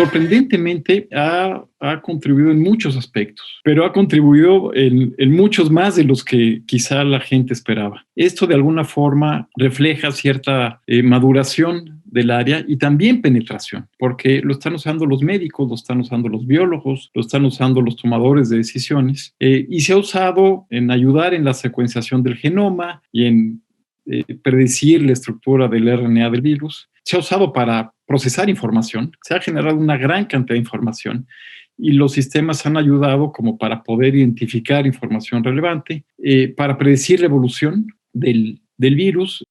sorprendentemente ha contribuido en muchos aspectos, pero ha contribuido en muchos más de los que quizá la gente esperaba. Esto de alguna forma refleja cierta maduración del área y también penetración, porque lo están usando los médicos, lo están usando los biólogos, lo están usando los tomadores de decisiones, y se ha usado en ayudar en la secuenciación del genoma y en predecir la estructura del RNA del virus. Se ha usado para procesar información, se ha generado una gran cantidad de información y los sistemas han ayudado como para poder identificar información relevante, para predecir la evolución del virus.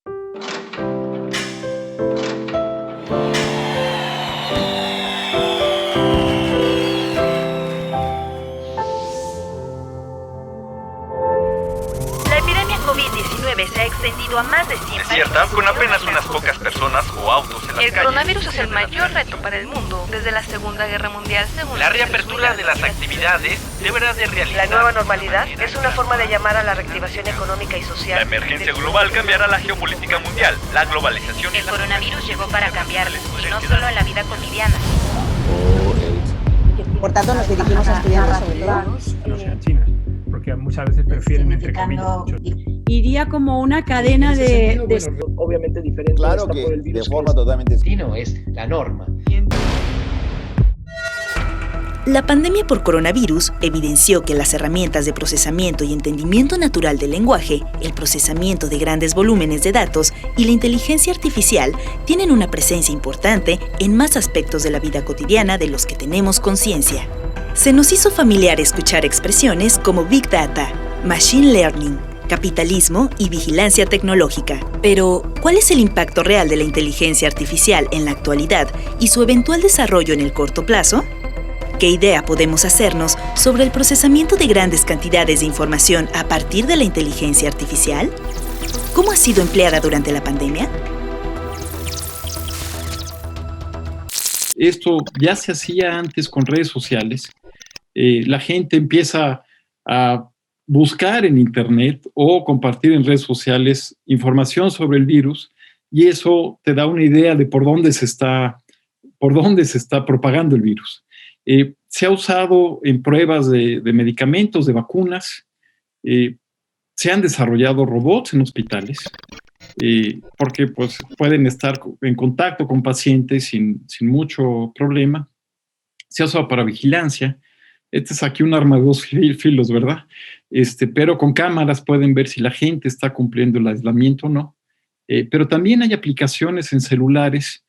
Se ha extendido a más de 100 países. Desierta, con apenas unas pocas personas o autos en las calles. El coronavirus es el mayor reto para el mundo desde la Segunda Guerra Mundial, según la reapertura de las actividades deberá de realizar. La nueva normalidad es una forma de llamar a la reactivación económica y social. La emergencia global cambiará la geopolítica mundial, la globalización. El coronavirus llegó para cambiarla, y no solo en la vida cotidiana. Por tanto, nos dirigimos a estudiantes sobre todo. No sean chinas, porque muchas veces prefieren, entre comillas, mucho. Iría como una cadena de obviamente diferente. Claro que por el virus, de forma totalmente destino es la norma. La pandemia por coronavirus evidenció que las herramientas de procesamiento y entendimiento natural del lenguaje, el procesamiento de grandes volúmenes de datos y la inteligencia artificial tienen una presencia importante en más aspectos de la vida cotidiana de los que tenemos conciencia. Se nos hizo familiar escuchar expresiones como Big Data, Machine Learning, capitalismo y vigilancia tecnológica. Pero, ¿cuál es el impacto real de la inteligencia artificial en la actualidad y su eventual desarrollo en el corto plazo? ¿Qué idea podemos hacernos sobre el procesamiento de grandes cantidades de información a partir de la inteligencia artificial? ¿Cómo ha sido empleada durante la pandemia? Esto ya se hacía antes con redes sociales. La gente empieza a buscar en Internet o compartir en redes sociales información sobre el virus y eso te da una idea de por dónde se está propagando el virus. Se ha usado en pruebas de medicamentos, de vacunas. Se han desarrollado robots en hospitales porque pues, pueden estar en contacto con pacientes sin mucho problema. Se ha usado para vigilancia. Este es aquí un arma de dos filos, ¿verdad? Pero con cámaras pueden ver si la gente está cumpliendo el aislamiento o no. Pero también hay aplicaciones en celulares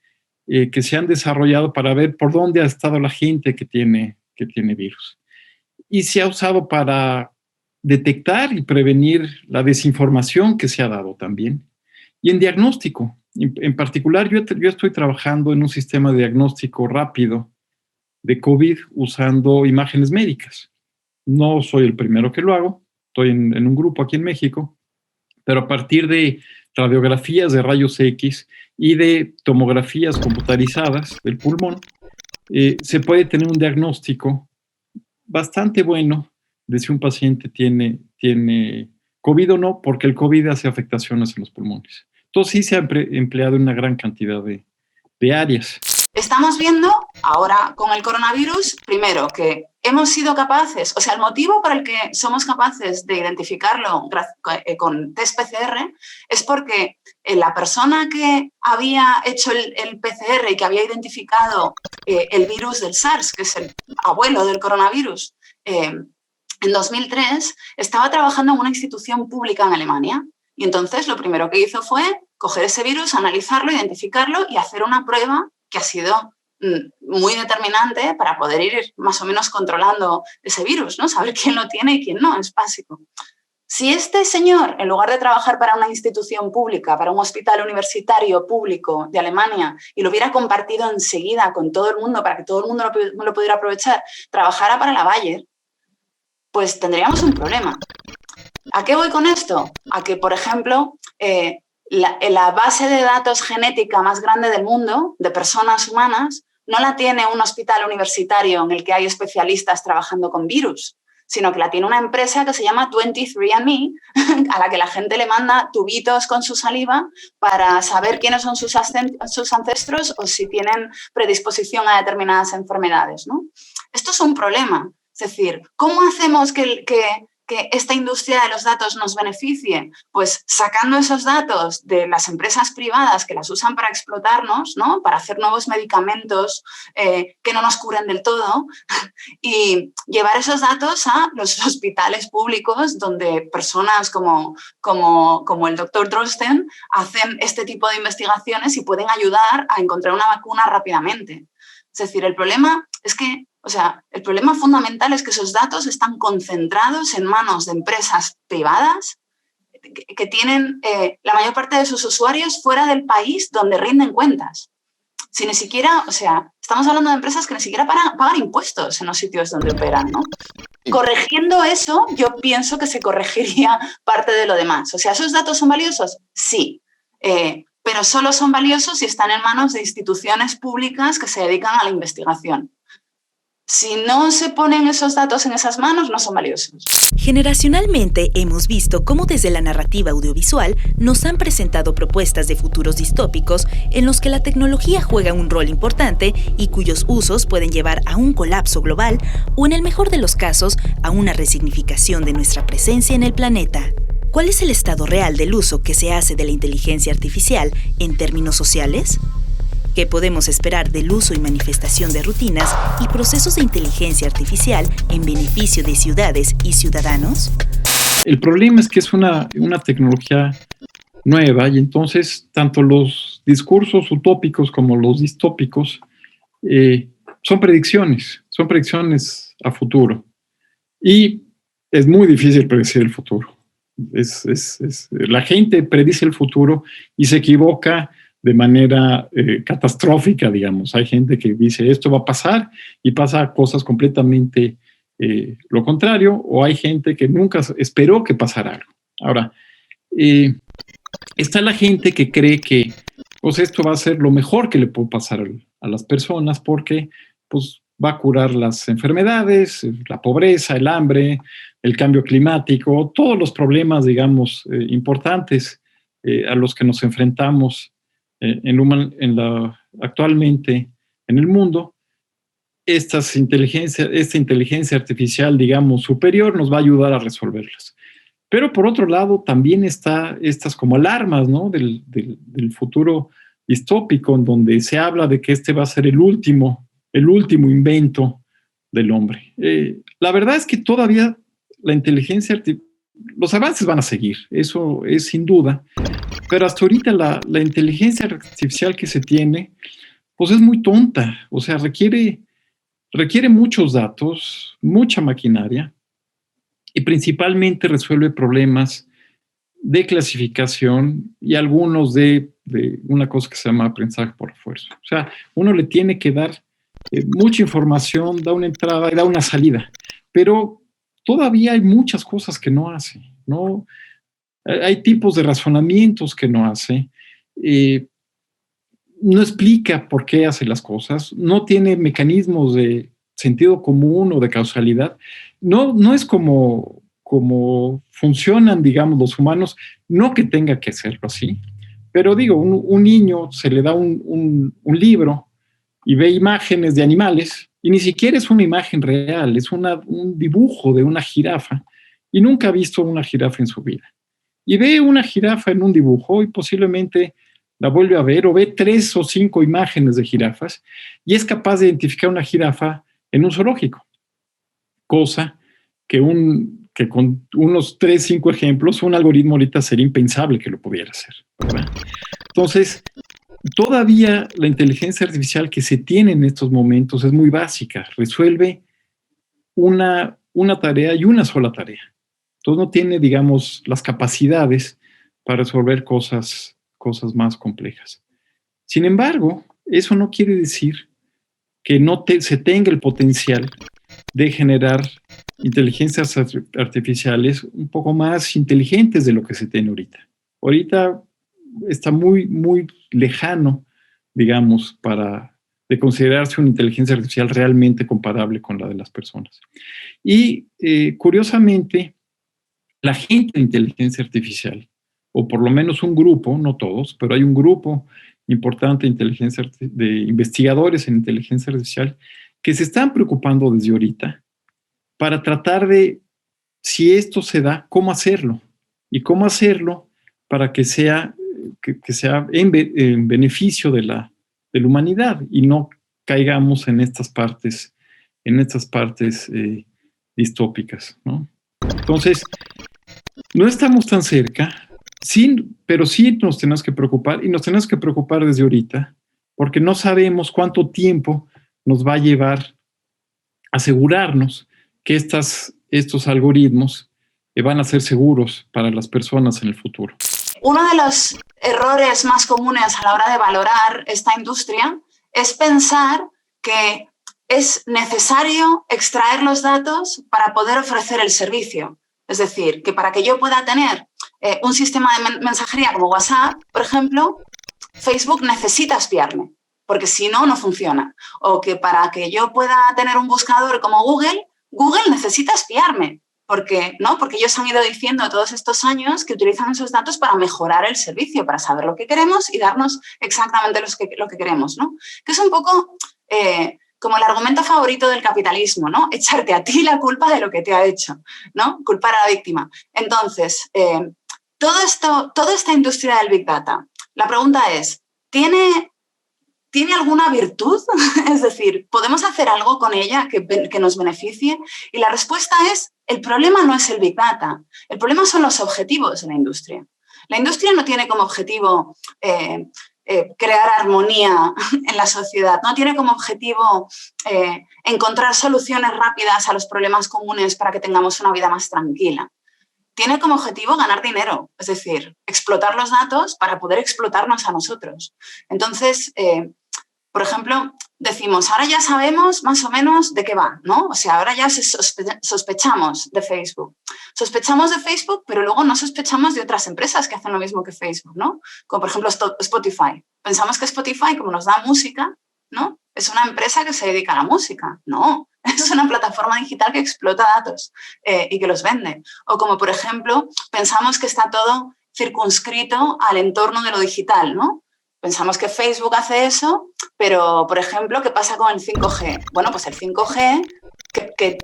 que se han desarrollado para ver por dónde ha estado la gente que tiene virus. Y se ha usado para detectar y prevenir la desinformación que se ha dado también. Y en diagnóstico. En particular, yo estoy trabajando en un sistema de diagnóstico rápido de COVID usando imágenes médicas. No soy el primero que lo hago, estoy en un grupo aquí en México, pero a partir de radiografías de rayos X y de tomografías computarizadas del pulmón, se puede tener un diagnóstico bastante bueno de si un paciente tiene COVID o no, porque el COVID hace afectaciones en los pulmones. Entonces sí se ha empleado en una gran cantidad de áreas. Estamos viendo ahora con el coronavirus, primero, que hemos sido capaces, o sea, el motivo por el que somos capaces de identificarlo con test PCR es porque la persona que había hecho el PCR y que había identificado el virus del SARS, que es el abuelo del coronavirus, en 2003, estaba trabajando en una institución pública en Alemania. Y entonces lo primero que hizo fue coger ese virus, analizarlo, identificarlo y hacer una prueba que ha sido muy determinante para poder ir más o menos controlando ese virus, ¿no? Saber quién lo tiene y quién no, es básico. Si este señor, en lugar de trabajar para una institución pública, para un hospital universitario público de Alemania, y lo hubiera compartido enseguida con todo el mundo para que todo el mundo lo pudiera aprovechar, trabajara para la Bayer, pues tendríamos un problema. ¿A qué voy con esto? A que, por ejemplo, la base de datos genética más grande del mundo, de personas humanas, no la tiene un hospital universitario en el que hay especialistas trabajando con virus, sino que la tiene una empresa que se llama 23andMe, a la que la gente le manda tubitos con su saliva para saber quiénes son sus ancestros o si tienen predisposición a determinadas enfermedades, ¿no? Esto es un problema. Es decir, ¿cómo hacemos que esta industria de los datos nos beneficie? Pues sacando esos datos de las empresas privadas que las usan para explotarnos, ¿no? Para hacer nuevos medicamentos que no nos curen del todo, y llevar esos datos a los hospitales públicos donde personas como el doctor Drosten hacen este tipo de investigaciones y pueden ayudar a encontrar una vacuna rápidamente. Es decir, el problema fundamental es que esos datos están concentrados en manos de empresas privadas que tienen la mayor parte de sus usuarios fuera del país donde rinden cuentas. Si ni siquiera, estamos hablando de empresas que ni siquiera pagan impuestos en los sitios donde operan, ¿no? Corrigiendo eso, yo pienso que se corregiría parte de lo demás. ¿Esos datos son valiosos? Sí. Pero solo son valiosos si están en manos de instituciones públicas que se dedican a la investigación. Si no se ponen esos datos en esas manos, no son valiosos. Generacionalmente hemos visto cómo desde la narrativa audiovisual nos han presentado propuestas de futuros distópicos en los que la tecnología juega un rol importante y cuyos usos pueden llevar a un colapso global o, en el mejor de los casos, a una resignificación de nuestra presencia en el planeta. ¿Cuál es el estado real del uso que se hace de la inteligencia artificial en términos sociales? ¿Qué podemos esperar del uso y manifestación de rutinas y procesos de inteligencia artificial en beneficio de ciudades y ciudadanos? El problema es que es una tecnología nueva y entonces tanto los discursos utópicos como los distópicos son predicciones a futuro. Y es muy difícil predecir el futuro. La gente predice el futuro y se equivoca de manera catastrófica, digamos. Hay gente que dice esto va a pasar y pasa cosas completamente lo contrario, o hay gente que nunca esperó que pasara algo. Ahora, está la gente que cree que esto va a ser lo mejor que le puede pasar a las personas porque va a curar las enfermedades, la pobreza, el hambre, el cambio climático, todos los problemas, digamos, importantes a los que nos enfrentamos actualmente en el mundo. Esta inteligencia artificial, digamos, superior nos va a ayudar a resolverlas. Pero por otro lado, también está estas como alarmas, ¿no? del futuro distópico, en donde se habla de que este va a ser el último invento del hombre. La verdad es que todavía los avances van a seguir, eso es sin duda, pero hasta ahorita la inteligencia artificial que se tiene, es muy tonta, requiere muchos datos, mucha maquinaria, y principalmente resuelve problemas de clasificación y algunos de una cosa que se llama aprendizaje por refuerzo. Uno le tiene que dar mucha información, da una entrada y da una salida, pero todavía hay muchas cosas que no hace, ¿no? Hay tipos de razonamientos que no hace, no explica por qué hace las cosas, no tiene mecanismos de sentido común o de causalidad, no es como funcionan, digamos, los humanos, no que tenga que hacerlo así, pero digo, un niño se le da un libro y ve imágenes de animales, y ni siquiera es una imagen real, es un dibujo de una jirafa, y nunca ha visto una jirafa en su vida. Y ve una jirafa en un dibujo y posiblemente la vuelve a ver, o ve 3 o 5 imágenes de jirafas, y es capaz de identificar una jirafa en un zoológico. Cosa que con unos 3 o 5 ejemplos, un algoritmo ahorita sería impensable que lo pudiera hacer, ¿verdad? Entonces, todavía la inteligencia artificial que se tiene en estos momentos es muy básica, resuelve una tarea y una sola tarea. Entonces no tiene, digamos, las capacidades para resolver cosas más complejas. Sin embargo, eso no quiere decir que se tenga el potencial de generar inteligencias artificiales un poco más inteligentes de lo que se tiene ahorita. Ahorita está muy, muy lejano, digamos, para de considerarse una inteligencia artificial realmente comparable con la de las personas. Y curiosamente, la gente de inteligencia artificial, o por lo menos un grupo, no todos, pero hay un grupo importante de investigadores en inteligencia artificial que se están preocupando desde ahorita para tratar de, si esto se da, cómo hacerlo. Y cómo hacerlo para que sea en beneficio de la humanidad y no caigamos en estas partes distópicas, ¿no? Entonces, no estamos tan cerca, pero sí nos tenemos que preocupar, y nos tenemos que preocupar desde ahorita, porque no sabemos cuánto tiempo nos va a llevar asegurarnos que estos algoritmos van a ser seguros para las personas en el futuro. Uno de los errores más comunes a la hora de valorar esta industria es pensar que es necesario extraer los datos para poder ofrecer el servicio. Es decir, que para que yo pueda tener un sistema de mensajería como WhatsApp, por ejemplo, Facebook necesita espiarme, porque si no, no funciona. O que para que yo pueda tener un buscador como Google necesita espiarme. Porque ellos han ido diciendo todos estos años que utilizan esos datos para mejorar el servicio, para saber lo que queremos y darnos exactamente lo que queremos, ¿no? Que es un poco como el argumento favorito del capitalismo, ¿no? Echarte a ti la culpa de lo que te ha hecho, ¿no? Culpar a la víctima. Entonces, toda esta industria del Big Data, la pregunta es, ¿tiene alguna virtud? Es decir, ¿podemos hacer algo con ella que nos beneficie? Y la respuesta es, el problema no es el Big Data, el problema son los objetivos de la industria. La industria no tiene como objetivo crear armonía en la sociedad, no tiene como objetivo encontrar soluciones rápidas a los problemas comunes para que tengamos una vida más tranquila. Tiene como objetivo ganar dinero, es decir, explotar los datos para poder explotarnos a nosotros. Entonces, por ejemplo, decimos, ahora ya sabemos más o menos de qué va, ¿no? O sea, ahora ya sospechamos de Facebook. Sospechamos de Facebook, pero luego no sospechamos de otras empresas que hacen lo mismo que Facebook, ¿no? Como por ejemplo Spotify. Pensamos que Spotify, como nos da música, ¿no? Es una empresa que se dedica a la música. No, es una plataforma digital que explota datos y que los vende. O como por ejemplo, pensamos que está todo circunscrito al entorno de lo digital, ¿no? Pensamos que Facebook hace eso, pero, por ejemplo, ¿qué pasa con el 5G? Bueno, pues el 5G, que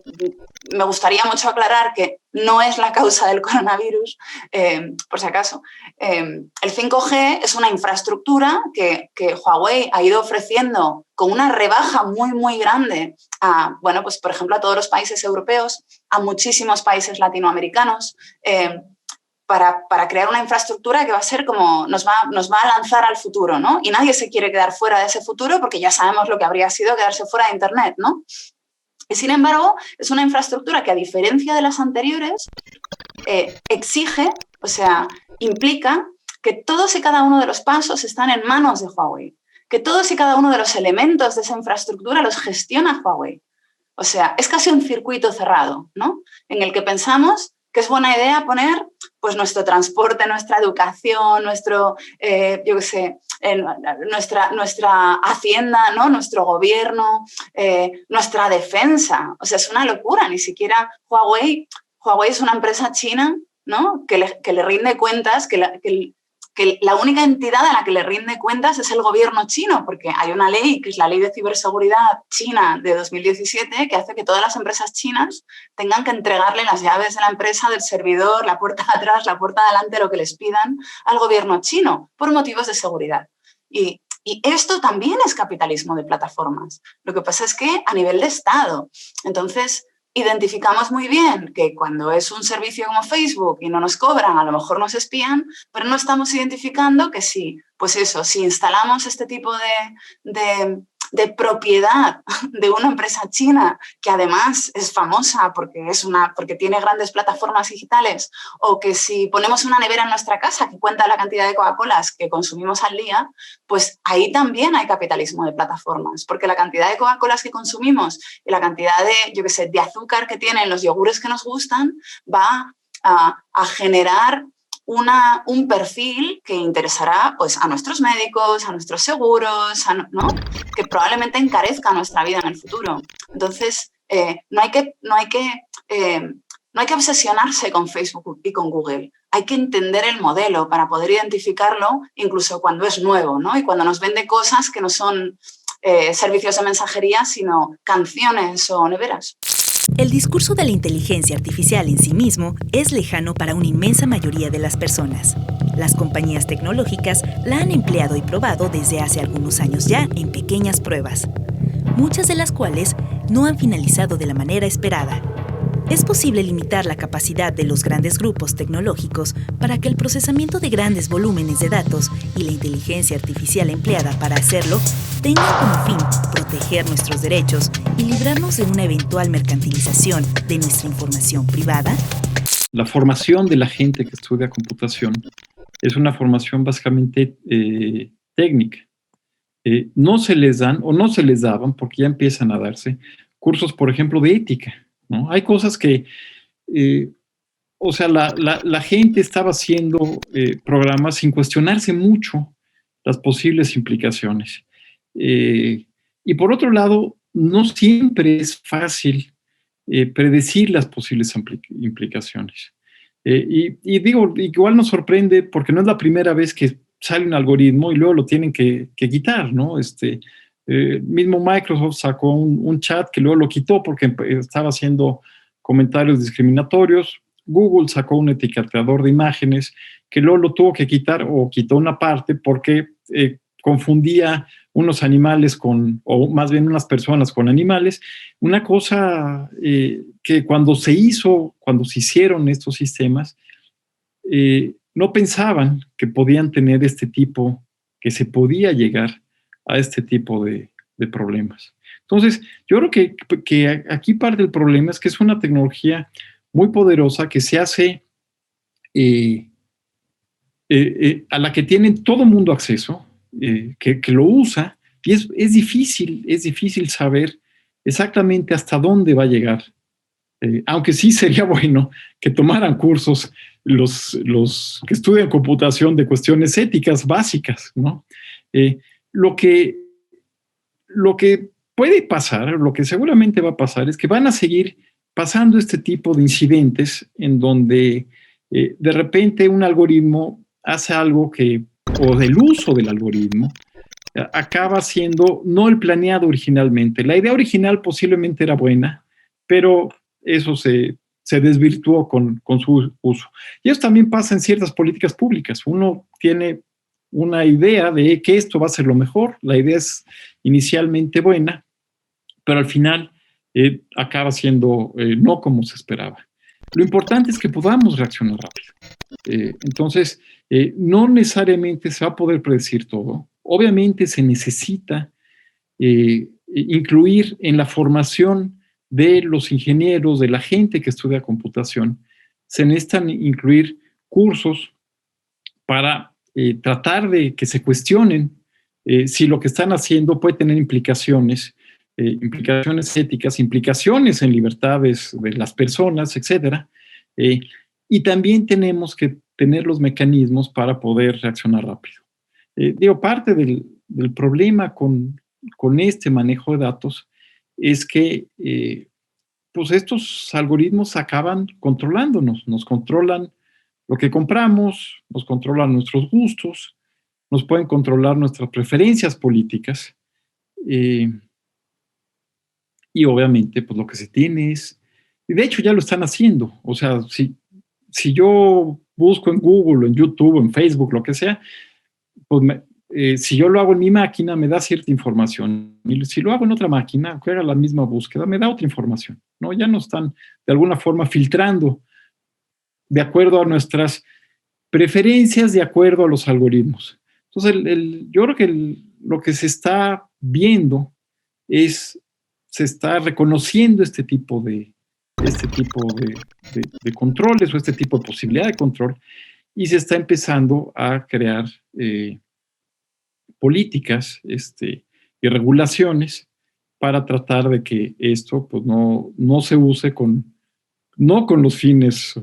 me gustaría mucho aclarar que no es la causa del coronavirus, por si acaso. El 5G es una infraestructura que Huawei ha ido ofreciendo con una rebaja muy, muy grande a, bueno, pues por ejemplo, a todos los países europeos, a muchísimos países latinoamericanos, para crear una infraestructura que va a ser como nos va a lanzar al futuro, ¿no? Y nadie se quiere quedar fuera de ese futuro porque ya sabemos lo que habría sido quedarse fuera de Internet, ¿no? Y sin embargo, es una infraestructura que, a diferencia de las anteriores, exige, o sea, implica que todos y cada uno de los pasos están en manos de Huawei, que todos y cada uno de los elementos de esa infraestructura los gestiona Huawei. O sea, es casi un circuito cerrado, ¿no? En el que pensamos que es buena idea poner pues, nuestro transporte, nuestra educación, nuestra hacienda, ¿no? Nuestro gobierno, nuestra defensa. O sea, es una locura. Ni siquiera Huawei es una empresa china, ¿no? que le rinde cuentas, que la única entidad a la que le rinde cuentas es el gobierno chino, porque hay una ley, que es la Ley de Ciberseguridad China de 2017, que hace que todas las empresas chinas tengan que entregarle las llaves de la empresa, del servidor, la puerta de atrás, la puerta de adelante, lo que les pidan, al gobierno chino, por motivos de seguridad. Y esto también es capitalismo de plataformas. Lo que pasa es que a nivel de Estado. Entonces, identificamos muy bien que cuando es un servicio como Facebook y no nos cobran, a lo mejor nos espían, pero no estamos identificando que sí, pues eso, si instalamos este tipo de propiedad de una empresa china que además es famosa porque tiene grandes plataformas digitales, o que si ponemos una nevera en nuestra casa que cuenta la cantidad de Coca-Colas que consumimos al día, pues ahí también hay capitalismo de plataformas, porque la cantidad de Coca-Colas que consumimos y la cantidad de azúcar que tienen los yogures que nos gustan va a generar un perfil que interesará pues, a nuestros médicos, a nuestros seguros, ¿no? Que probablemente encarezca nuestra vida en el futuro. Entonces, no hay que obsesionarse con Facebook y con Google. Hay que entender el modelo para poder identificarlo incluso cuando es nuevo, ¿no? Y cuando nos vende cosas que no son servicios de mensajería, sino canciones o neveras. El discurso de la inteligencia artificial en sí mismo es lejano para una inmensa mayoría de las personas. Las compañías tecnológicas la han empleado y probado desde hace algunos años ya en pequeñas pruebas, muchas de las cuales no han finalizado de la manera esperada. Es posible limitar la capacidad de los grandes grupos tecnológicos para que el procesamiento de grandes volúmenes de datos y la inteligencia artificial empleada para hacerlo tengan como fin proteger nuestros derechos y librarnos de una eventual mercantilización de nuestra información privada. La formación de la gente que estudia computación es una formación básicamente técnica. No se les dan o no se les daban, porque ya empiezan a darse, cursos, por ejemplo, de ética, ¿no? Hay cosas que, la gente estaba haciendo programas sin cuestionarse mucho las posibles implicaciones. Y por otro lado, no siempre es fácil predecir las posibles implicaciones. Y digo, igual nos sorprende porque no es la primera vez que sale un algoritmo y luego lo tienen que quitar, ¿no? Mismo Microsoft sacó un chat que luego lo quitó porque estaba haciendo comentarios discriminatorios. Google sacó un etiquetador de imágenes que luego lo tuvo que quitar o quitó una parte porque confundía unos animales o más bien unas personas con animales. Una cosa que cuando se hicieron estos sistemas, no pensaban que podían tener que se podía llegar a este tipo de problemas. Entonces, yo creo que aquí parte del problema es que es una tecnología muy poderosa que se hace, a la que tiene todo el mundo acceso, que lo usa, y es difícil saber exactamente hasta dónde va a llegar. Aunque sí sería bueno que tomaran cursos los que estudian computación de cuestiones éticas básicas, ¿no? Lo que puede pasar, lo que seguramente va a pasar, es que van a seguir pasando este tipo de incidentes en donde de repente un algoritmo hace algo o del uso del algoritmo, acaba siendo no el planeado originalmente. La idea original posiblemente era buena, pero eso se desvirtuó con su uso. Y eso también pasa en ciertas políticas públicas. Uno tiene una idea de que esto va a ser lo mejor, la idea es inicialmente buena, pero al final acaba siendo no como se esperaba. Lo importante es que podamos reaccionar rápido. Entonces, no necesariamente se va a poder predecir todo. Obviamente se necesita incluir en la formación de los ingenieros, de la gente que estudia computación, se necesitan incluir cursos para tratar de que se cuestionen si lo que están haciendo puede tener implicaciones éticas, implicaciones en libertades de las personas, etc. Y también tenemos que tener los mecanismos para poder reaccionar rápido. Parte del problema con este manejo de datos es que pues estos algoritmos acaban controlándonos, nos controlan lo que compramos, nos controlan nuestros gustos, nos pueden controlar nuestras preferencias políticas y obviamente pues lo que se tiene y de hecho ya lo están haciendo, o sea, si yo busco en Google, en YouTube, en Facebook, lo que sea, pues si yo lo hago en mi máquina me da cierta información y si lo hago en otra máquina que haga la misma búsqueda me da otra información, ¿no? Ya no están de alguna forma filtrando de acuerdo a nuestras preferencias, de acuerdo a los algoritmos. Entonces, yo creo que lo que se está viendo se está reconociendo este tipo de controles o este tipo de posibilidad de control y se está empezando a crear políticas y regulaciones para tratar de que esto pues, no se use no con los fines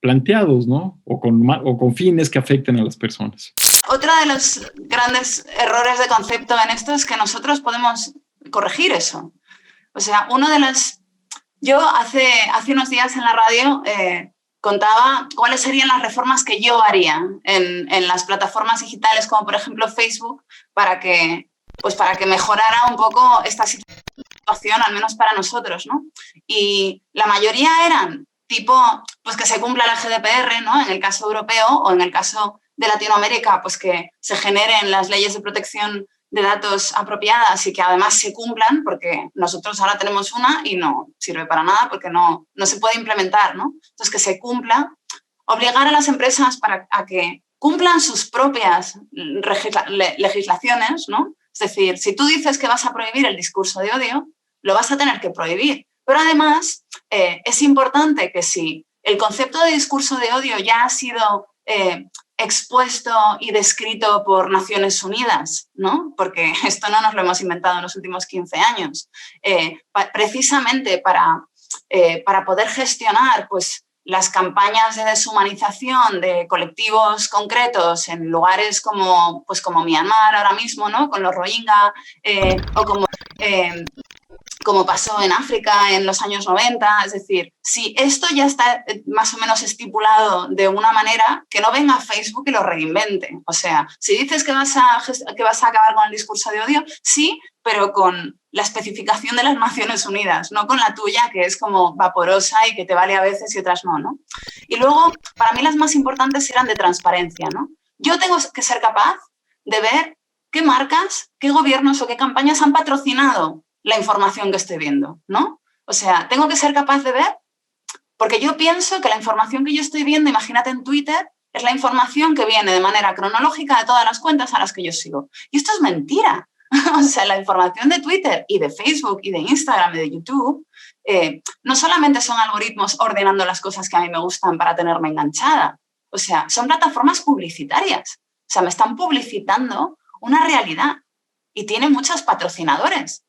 planteados, ¿no? O con fines que afecten a las personas. Otro de los grandes errores de concepto en esto es que nosotros podemos corregir eso. O sea, yo hace unos días en la radio contaba cuáles serían las reformas que yo haría en las plataformas digitales, como por ejemplo Facebook, para que mejorara un poco esta situación, al menos para nosotros, ¿no? Y la mayoría eran tipo, pues que se cumpla la GDPR, ¿no? En el caso europeo, o en el caso de Latinoamérica, pues que se generen las leyes de protección de datos apropiadas y que además se cumplan, porque nosotros ahora tenemos una y no sirve para nada porque no se puede implementar, ¿no? Entonces, que se cumpla, obligar a las empresas a que cumplan sus propias legislaciones, ¿no? Es decir, si tú dices que vas a prohibir el discurso de odio, lo vas a tener que prohibir. Pero además es importante que si el concepto de discurso de odio ya ha sido expuesto y descrito por Naciones Unidas, ¿no? Porque esto no nos lo hemos inventado en los últimos 15 años, precisamente para poder gestionar pues, las campañas de deshumanización de colectivos concretos en lugares como Myanmar ahora mismo, ¿no? Con los Rohingya, o como pasó en África en los años 90, es decir, si esto ya está más o menos estipulado de una manera, que no venga Facebook y lo reinvente. O sea, si dices que vas a acabar con el discurso de odio, sí, pero con la especificación de las Naciones Unidas, no con la tuya, que es como vaporosa y que te vale a veces y otras no, ¿no? Y luego, para mí las más importantes eran de transparencia, ¿no? Yo tengo que ser capaz de ver qué marcas, qué gobiernos o qué campañas han patrocinado la información que estoy viendo, ¿no? O sea, tengo que ser capaz de ver, porque yo pienso que la información que yo estoy viendo, imagínate en Twitter, es la información que viene de manera cronológica de todas las cuentas a las que yo sigo. Y esto es mentira. O sea, la información de Twitter y de Facebook y de Instagram y de YouTube no solamente son algoritmos ordenando las cosas que a mí me gustan para tenerme enganchada. O sea, son plataformas publicitarias. O sea, me están publicitando una realidad y tienen muchos patrocinadores.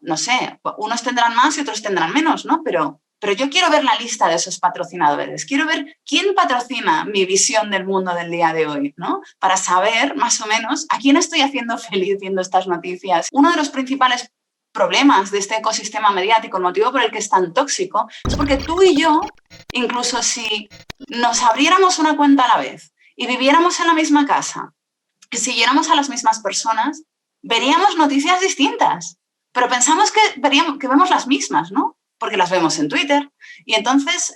No sé, unos tendrán más y otros tendrán menos, ¿no? Pero yo quiero ver la lista de esos patrocinadores. Quiero ver quién patrocina mi visión del mundo del día de hoy, ¿no? Para saber, más o menos, a quién estoy haciendo feliz viendo estas noticias. Uno de los principales problemas de este ecosistema mediático, el motivo por el que es tan tóxico, es porque tú y yo, incluso si nos abriéramos una cuenta a la vez y viviéramos en la misma casa, que siguiéramos a las mismas personas, veríamos noticias distintas. Pero pensamos que vemos las mismas, ¿no? Porque las vemos en Twitter. Y entonces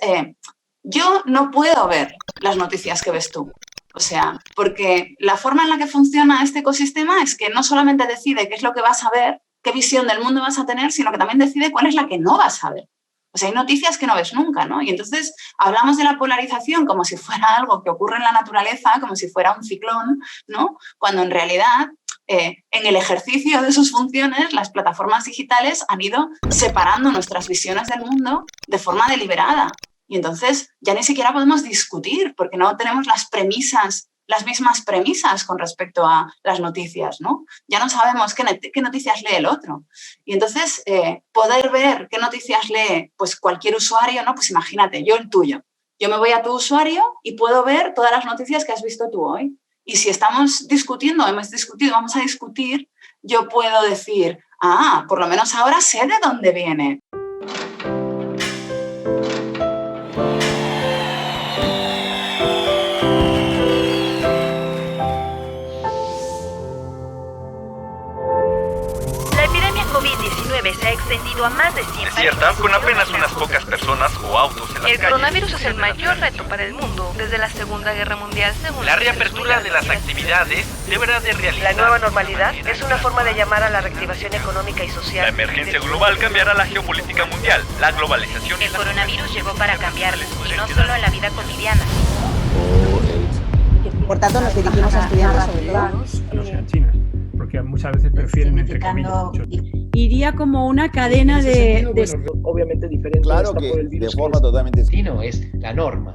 yo no puedo ver las noticias que ves tú. O sea, porque la forma en la que funciona este ecosistema es que no solamente decide qué es lo que vas a ver, qué visión del mundo vas a tener, sino que también decide cuál es la que no vas a ver. O sea, hay noticias que no ves nunca, ¿no? Y entonces hablamos de la polarización como si fuera algo que ocurre en la naturaleza, como si fuera un ciclón, ¿no? Cuando en realidad, en el ejercicio de sus funciones, las plataformas digitales han ido separando nuestras visiones del mundo de forma deliberada. Y entonces ya ni siquiera podemos discutir porque no tenemos las mismas premisas con respecto a las noticias, ¿no? Ya no sabemos qué noticias lee el otro. Y entonces poder ver qué noticias lee pues cualquier usuario, ¿no? Pues imagínate, yo el tuyo. Yo me voy a tu usuario y puedo ver todas las noticias que has visto tú hoy. Y si estamos discutiendo, hemos discutido, vamos a discutir, yo puedo decir, por lo menos ahora sé de dónde viene. COVID-19 se ha extendido a más de 100 países. Es cierta, con apenas unas pocas personas o autos en las calles. El coronavirus es el mayor reto para el mundo desde la Segunda Guerra Mundial, según la reapertura de las actividades deberá de realizar. La nueva normalidad es una forma de llamar a la reactivación económica y social. La emergencia global cambiará la geopolítica mundial, la globalización. El coronavirus llegó para cambiarlo, y no solo en la vida cotidiana. Por tanto, nos dirigimos a estudiantes sobre todo. Que no sean chinas, porque muchas veces prefieren, entre comillas, mucho. Iría como una cadena de obviamente diferente. Claro que por el virus de forma totalmente... Sí, no, es la norma.